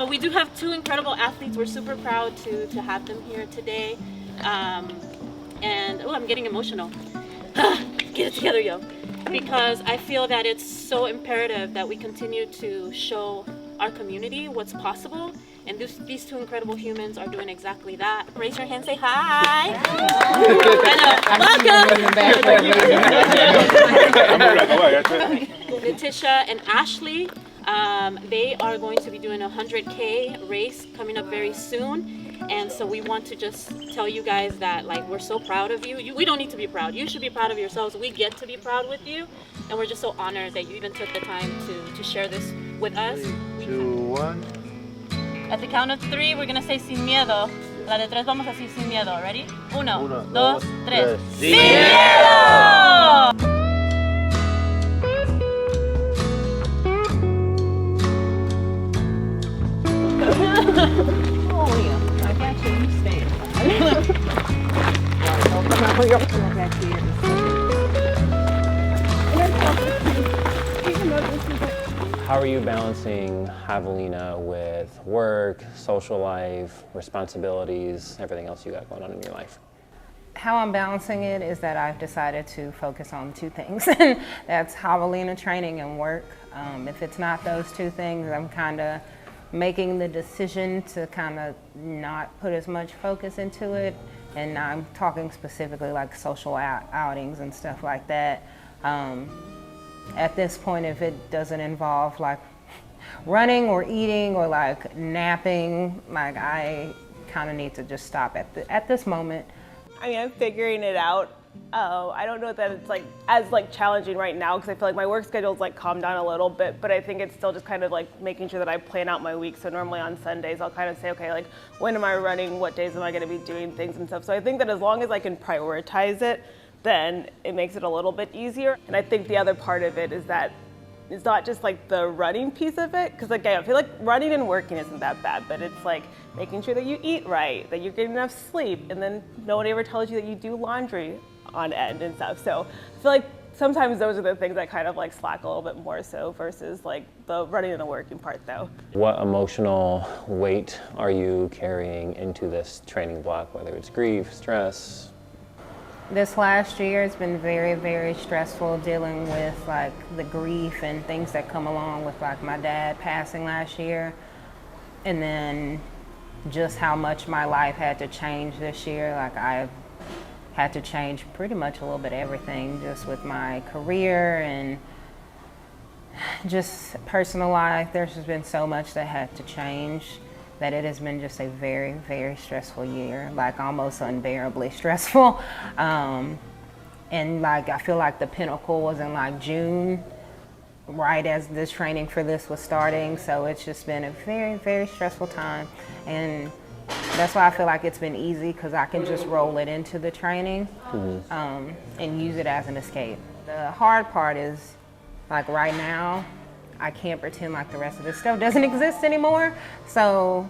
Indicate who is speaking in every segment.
Speaker 1: But we do have two incredible athletes. We're super proud to have them here today. And I'm getting emotional. Get it together, yo. Because I feel that it's so imperative that we continue to show our community what's possible. And these two incredible humans are doing exactly that. Raise your hand, say hi. Welcome. Letitia and Ashley, they are going to be doing a 100K race coming up very soon. And so we want to just tell you guys that, like, we're so proud of you. We don't need to be proud. You should be proud of yourselves. We get to be proud with you. And we're just so honored that you even took the time to share this with us.
Speaker 2: 3, 2, 1.
Speaker 1: At the count of 3, we're gonna say sin miedo. La de 3 vamos a decir sin miedo. Ready? 1, 2, 3. ¡Sin miedo! Oh, yeah. I got you. You stay.
Speaker 3: How are you balancing Javelina with work, social life, responsibilities, everything else you got going on in your life?
Speaker 4: How I'm balancing it is that I've decided to focus on 2 things. That's Javelina training and work. If it's not those 2 things, I'm kind of making the decision to kind of not put as much focus into it. And I'm talking specifically like social outings and stuff like that. At this point, if it doesn't involve like running or eating or like napping, like I kind of need to just stop at this moment.
Speaker 5: I mean, I'm figuring it out. I don't know that it's like as like challenging right now because I feel like my work schedule's like calmed down a little bit, but I think it's still just kind of like making sure that I plan out my week. So normally on Sundays, I'll kind of say, okay, like when am I running? What days am I going to be doing things and stuff? So I think that as long as I can prioritize it, then it makes it a little bit easier. And I think the other part of it is that it's not just like the running piece of it, because like I feel like running and working isn't that bad, but it's like making sure that you eat right, that you're getting enough sleep, and then nobody ever tells you that you do laundry on end and stuff. So I feel like sometimes those are the things that kind of like slack a little bit more so versus like the running and the working part though.
Speaker 3: What emotional weight are you carrying into this training block, whether it's grief, stress?
Speaker 4: This last year has been very, very stressful dealing with like the grief and things that come along with like my dad passing last year. And then just how much my life had to change this year. Like I've had to change pretty much a little bit everything just with my career and just personal life. There's just been so much that had to change that it has been just a very, very stressful year, like almost unbearably stressful. And like I feel like the pinnacle was in like June, right as this training for this was starting. So it's just been a very, very stressful time. And that's why I feel like it's been easy because I can just roll it into the training and use it as an escape. The hard part is like right now, I can't pretend like the rest of this stuff doesn't exist anymore. So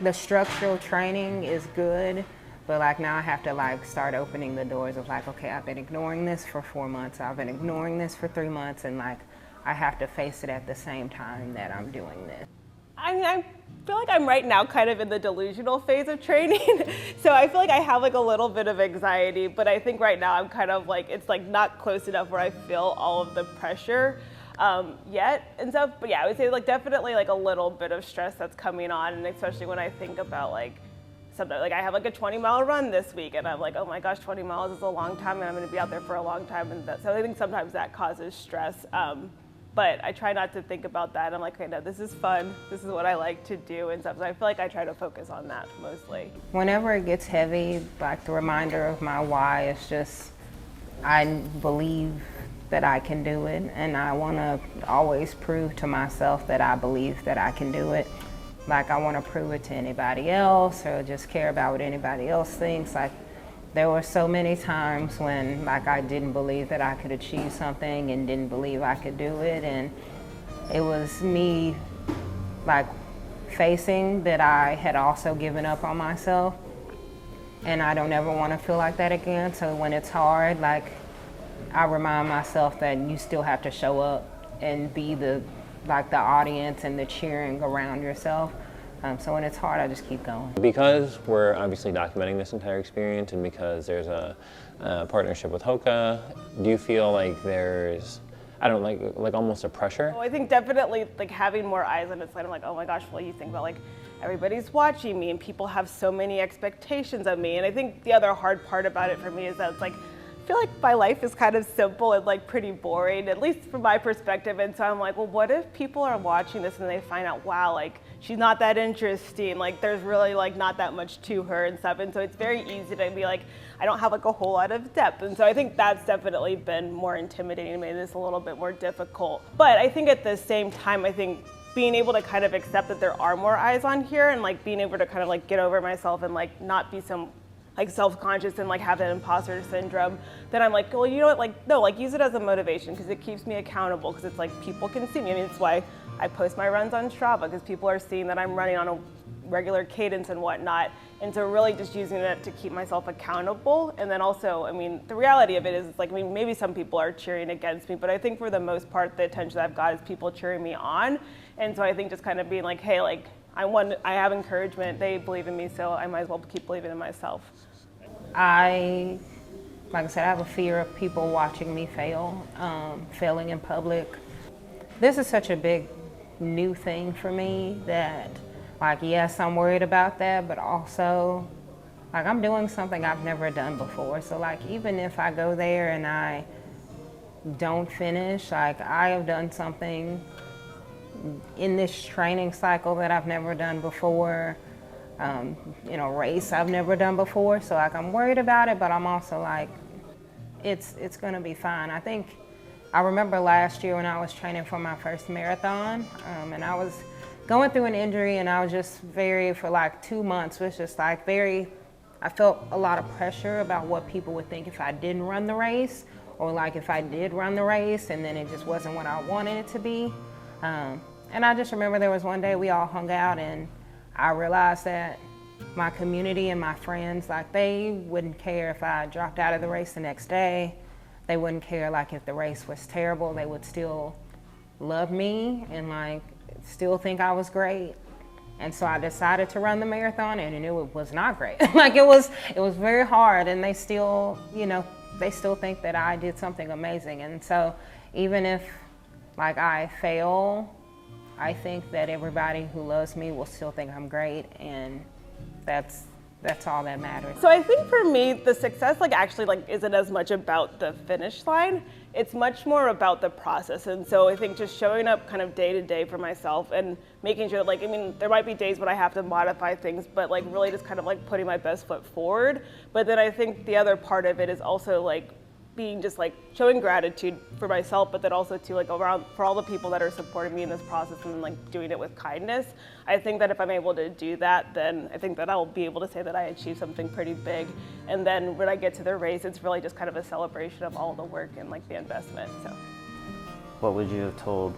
Speaker 4: the structural training is good, but like now I have to like start opening the doors of like, okay, I've been ignoring this for 4 months. I've been ignoring this for 3 months, and like I have to face it at the same time that I'm doing this.
Speaker 5: I mean, I feel like I'm right now kind of in the delusional phase of training. So I feel like I have like a little bit of anxiety, but I think right now I'm kind of like, it's like not close enough where I feel all of the pressure yet and stuff. But yeah, I would say like definitely like a little bit of stress that's coming on, and especially when I think about like something like I have like a 20-mile run this week, and I'm like, oh my gosh, 20 miles is a long time, and I'm going to be out there for a long time, and so I think sometimes that causes stress. But I try not to think about that. I'm like, okay, no, this is fun. This is what I like to do and stuff. So I feel like I try to focus on that mostly.
Speaker 4: Whenever it gets heavy, like the reminder of my why is just, I believe that I can do it, and I want to always prove to myself that I believe that I can do it. Like I want to prove it to anybody else or just care about what anybody else thinks. Like there were so many times when like I didn't believe that I could achieve something and didn't believe I could do it, and it was me like facing that I had also given up on myself, and I don't ever want to feel like that again. So when it's hard, like I remind myself that you still have to show up and be the audience and the cheering around yourself. So when it's hard, I just keep going.
Speaker 3: Because we're obviously documenting this entire experience, and because there's a partnership with Hoka, do you feel like there's, I don't know, like almost a pressure?
Speaker 5: Well, I think definitely like having more eyes on it. I'm like, oh my gosh, well, you think about like everybody's watching me and people have so many expectations of me. And I think the other hard part about it for me is that it's like, I feel like my life is kind of simple and like pretty boring, at least from my perspective. And so I'm like, well, what if people are watching this and they find out, wow, like she's not that interesting. Like there's really like not that much to her and stuff. And so it's very easy to be like, I don't have like a whole lot of depth. And so I think that's definitely been more intimidating and made this a little bit more difficult. But I think at the same time, I think being able to kind of accept that there are more eyes on here and like being able to kind of like get over myself and like not be some like self-conscious and like have that imposter syndrome, then I'm like, well, you know what, like, no, like use it as a motivation because it keeps me accountable because it's like people can see me. I mean, it's why I post my runs on Strava because people are seeing that I'm running on a regular cadence and whatnot. And so really just using it to keep myself accountable. And then also, I mean, the reality of it is like, I mean, maybe some people are cheering against me, but I think for the most part, the attention that I've got is people cheering me on. And so I think just kind of being like, hey, like, I have encouragement, they believe in me, so I might as well keep believing in myself.
Speaker 4: Like I said, I have a fear of people watching me fail, failing in public. This is such a big new thing for me that, like, yes, I'm worried about that, but also, like, I'm doing something I've never done before. So, like, even if I go there and I don't finish, like, I have done something in this training cycle that I've never done before. Race I've never done before. So like I'm worried about it, but I'm also like, it's gonna be fine. I remember last year when I was training for my first marathon, and I was going through an injury and I was just for like 2 months, was just like I felt a lot of pressure about what people would think if I didn't run the race, or like if I did run the race and then it just wasn't what I wanted it to be. And I just remember there was one day we all hung out and I realized that my community and my friends, like they wouldn't care if I dropped out of the race the next day. They wouldn't care like if the race was terrible. They would still love me and like still think I was great. And so I decided to run the marathon and it was not great. Like it was very hard and they still think that I did something amazing. And so even if like I fail, I think that everybody who loves me will still think I'm great, and that's all that matters.
Speaker 5: So I think for me, the success actually isn't as much about the finish line. It's much more about the process. And so I think just showing up kind of day to day for myself and making sure that there might be days when I have to modify things, but really just kind of putting my best foot forward. But then I think the other part of it is also being just showing gratitude for myself, but then also too around for all the people that are supporting me in this process and doing it with kindness. I think that if I'm able to do that, then I think that I'll be able to say that I achieved something pretty big. And then when I get to the race, it's really just kind of a celebration of all the work and the investment. So,
Speaker 2: what would you have told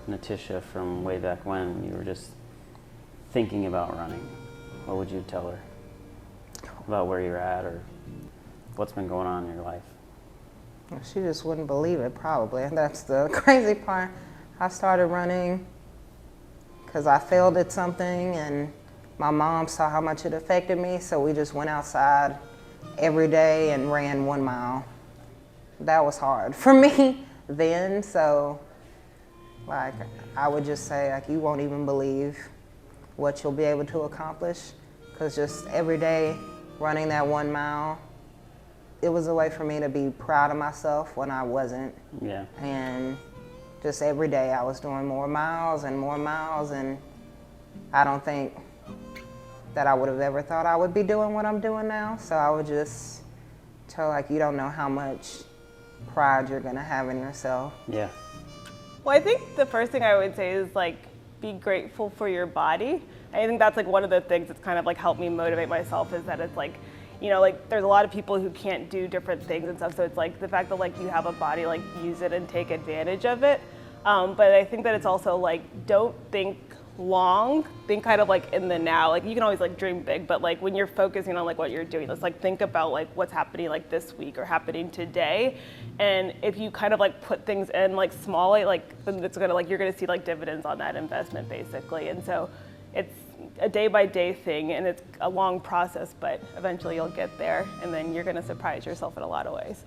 Speaker 2: Natisha from way back when you were just thinking about running? What would you tell her about where you're at or what's been going on in your life?
Speaker 4: She just wouldn't believe it, probably. That's the crazy part. I started running because I failed at something and my mom saw how much it affected me, so we just went outside every day and ran 1 mile. That was hard for me then, so I would just say you won't even believe what you'll be able to accomplish, because just every day running that 1 mile, it was a way for me to be proud of myself when I wasn't.
Speaker 2: Yeah.
Speaker 4: And just every day I was doing more miles, and I don't think that I would have ever thought I would be doing what I'm doing now. So I would just tell you don't know how much pride you're gonna have in yourself.
Speaker 2: Yeah.
Speaker 5: well, I think the first thing I would say is be grateful for your body. I think that's one of the things that's kind of helped me motivate myself, is that it's there's a lot of people who can't do different things and stuff. So it's the fact that you have a body, use it and take advantage of it. But I think that it's also don't think long, think kind of in the now. You can always dream big, but when you're focusing on what you're doing, let's think about what's happening this week or happening today. And if you kind of put things in small, then it's gonna you're gonna see dividends on that investment basically. And so it's day-by-day thing, and it's a long process, but eventually you'll get there, and then you're going to surprise yourself in a lot of ways.